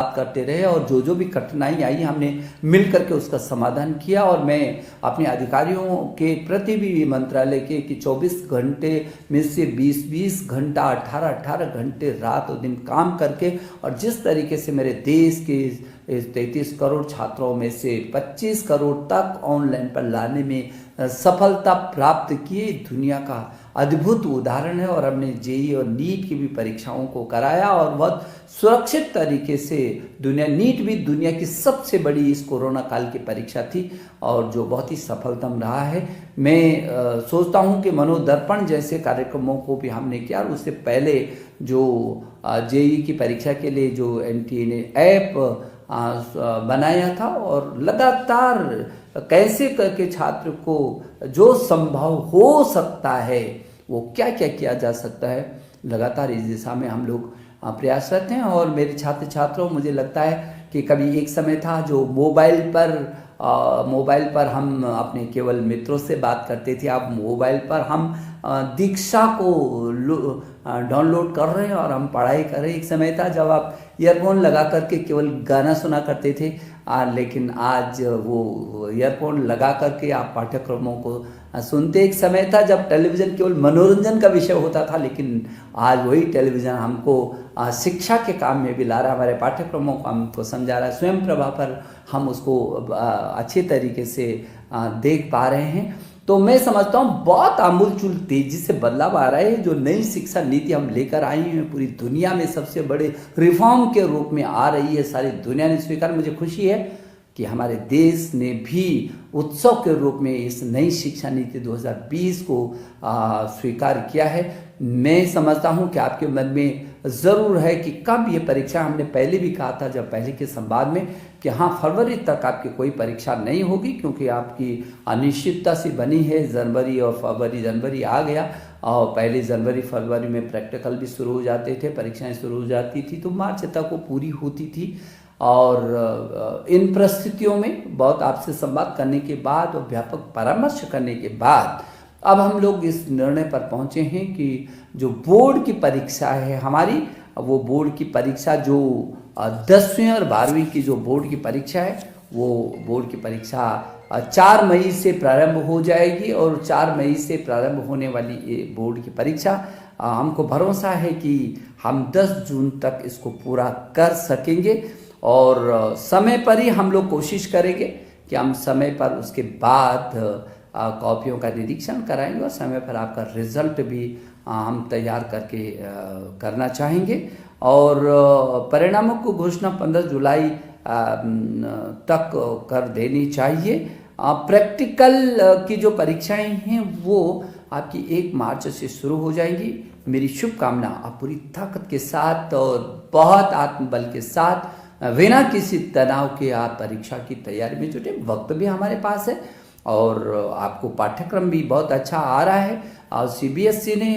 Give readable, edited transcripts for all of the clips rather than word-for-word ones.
बात करते रहे और जो जो भी कठिनाई आई हमने मिल करके उसका समाधान किया। और मैं अपने अधिकारियों के प्रति भी मंत्रालय के कि 24 घंटे में से 20-20 घंटा 18-18 घंटे रात और दिन काम करके और जिस तरीके से मेरे देश के 33 करोड़ छात्रों में से 25 करोड़ तक ऑनलाइन पर लाने में सफलता प्राप्त की, दुनिया का अद्भुत उदाहरण है। और हमने जेईई और नीट की भी परीक्षाओं को कराया और बहुत सुरक्षित तरीके से नीट भी दुनिया की सबसे बड़ी इस कोरोना काल की परीक्षा थी और जो बहुत ही सफलतम रहा है। मैं सोचता हूं कि मनोदर्पण जैसे कार्यक्रमों को भी हमने किया और उससे पहले जो जेईई की परीक्षा के लिए जो एनटीए ने ऐप बनाया था और लगातार कैसे करके छात्र को जो संभव हो सकता है वो क्या क्या किया जा सकता है, लगातार इस दिशा में हम लोग प्रयासरत हैं। और मेरे छात्र छात्रों, मुझे लगता है कि कभी एक समय था जो मोबाइल पर हम अपने केवल मित्रों से बात करते थे, अब मोबाइल पर हम दीक्षा को डाउनलोड कर रहे हैं और हम पढ़ाई कर रहे हैं। एक समय था जब आप ईयरफोन लगा करके केवल गाना सुना करते थे, लेकिन आज वो ईयरफोन लगा करके आप पाठ्यक्रमों को सुनते। एक समय था जब टेलीविज़न केवल मनोरंजन का विषय होता था, लेकिन आज वही टेलीविज़न हमको शिक्षा के काम में भी ला रहा है, हमारे पाठ्यक्रमों को हमको समझा रहा है। स्वयं प्रभा पर हम उसको अच्छे तरीके से देख पा रहे हैं। तो मैं समझता हूँ बहुत आमूलचूल तेजी से बदलाव आ रहा है। जो नई शिक्षा नीति हम लेकर आए हैं पूरी दुनिया में सबसे बड़े रिफॉर्म के रूप में आ रही है, सारी दुनिया ने स्वीकार। मुझे खुशी है कि हमारे देश ने भी उत्सव के रूप में इस नई शिक्षा नीति 2020 को स्वीकार किया है। मैं समझता हूं कि आपके मन में ज़रूर है कि कब ये परीक्षा, हमने पहले भी कहा था जब पहले के संवाद में कि हाँ, फरवरी तक आपकी कोई परीक्षा नहीं होगी क्योंकि आपकी अनिश्चितता सी बनी है। जनवरी आ गया और पहले जनवरी फरवरी में प्रैक्टिकल भी शुरू हो जाते थे, परीक्षाएं शुरू हो जाती थी, तो मार्च तक वो पूरी होती थी। और इन परिस्थितियों में बहुत आपसे संवाद करने के बाद और व्यापक परामर्श करने के बाद अब हम लोग इस निर्णय पर पहुंचे हैं कि जो बोर्ड की परीक्षा है हमारी, वो बोर्ड की परीक्षा जो 10वीं और 12वीं की जो बोर्ड की परीक्षा है, वो बोर्ड की परीक्षा 4 मई से प्रारंभ हो जाएगी। और 4 मई से प्रारंभ होने वाली ये बोर्ड की परीक्षा हमको भरोसा है कि हम 10 जून तक इसको पूरा कर सकेंगे। और समय पर ही हम लोग कोशिश करेंगे कि हम समय पर उसके बाद कॉपियों का निरीक्षण कराएंगे और समय पर आपका रिजल्ट भी हम तैयार करके करना चाहेंगे। और परिणामों को घोषणा 15 जुलाई तक कर देनी चाहिए। प्रैक्टिकल की जो परीक्षाएं हैं वो आपकी 1 मार्च से शुरू हो जाएंगी। मेरी शुभकामना, आप पूरी ताकत के साथ और बहुत आत्मबल के साथ बिना किसी तनाव के आप परीक्षा की तैयारी में जुटे। वक्त भी हमारे पास है और आपको पाठ्यक्रम भी बहुत अच्छा आ रहा है। और सीबीएसई ने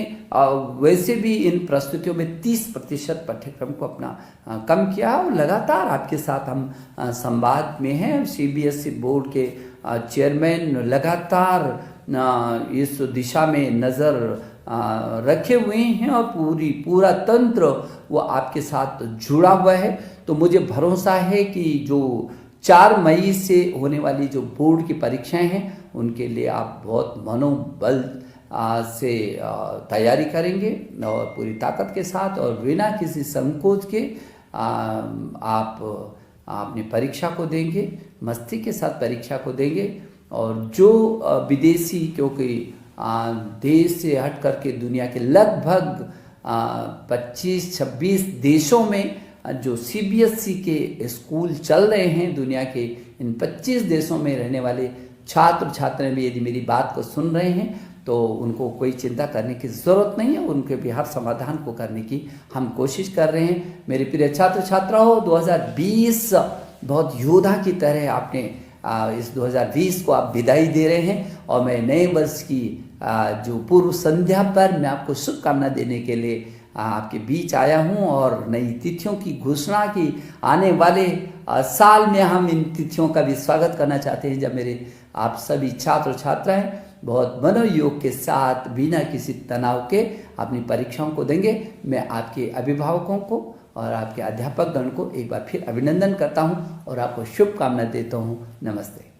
वैसे भी इन प्रस्तुतियों में 30% पाठ्यक्रम को अपना कम किया और लगातार आपके साथ हम संवाद में हैं। सीबीएसई बोर्ड के चेयरमैन लगातार इस दिशा में नज़र रखे हुए हैं और पूरा तंत्र वो आपके साथ जुड़ा हुआ है। तो मुझे भरोसा है कि जो 4 मई से होने वाली जो बोर्ड की परीक्षाएं हैं उनके लिए आप बहुत मनोबल से तैयारी करेंगे और पूरी ताकत के साथ और बिना किसी संकोच के आप अपनी परीक्षा को देंगे, मस्ती के साथ परीक्षा को देंगे। और जो विदेशी, क्योंकि देश से हट करके दुनिया के लगभग 25-26 देशों में जो सीबीएसई के स्कूल चल रहे हैं, दुनिया के इन 25 देशों में रहने वाले छात्र छात्राएं भी यदि मेरी बात को सुन रहे हैं तो उनको कोई चिंता करने की ज़रूरत नहीं है। उनके भी हर समाधान को करने की हम कोशिश कर रहे हैं। मेरे प्रिय छात्र छात्राओं, 2020 बहुत योद्धा की तरह आपने इस 2020 को आप विदाई दे रहे हैं और मैं नए वर्ष की जो पूर्व संध्या पर मैं आपको शुभकामना देने के लिए आपके बीच आया हूं और नई तिथियों की घोषणा की आने वाले साल में हम इन तिथियों का भी स्वागत करना चाहते हैं, जब मेरे आप सभी छात्र छात्राएं बहुत मनोयोग के साथ बिना किसी तनाव के अपनी परीक्षाओं को देंगे। मैं आपके अभिभावकों को और आपके अध्यापक गण को एक बार फिर अभिनंदन करता हूँ और आपको शुभकामना देता हूँ। नमस्ते।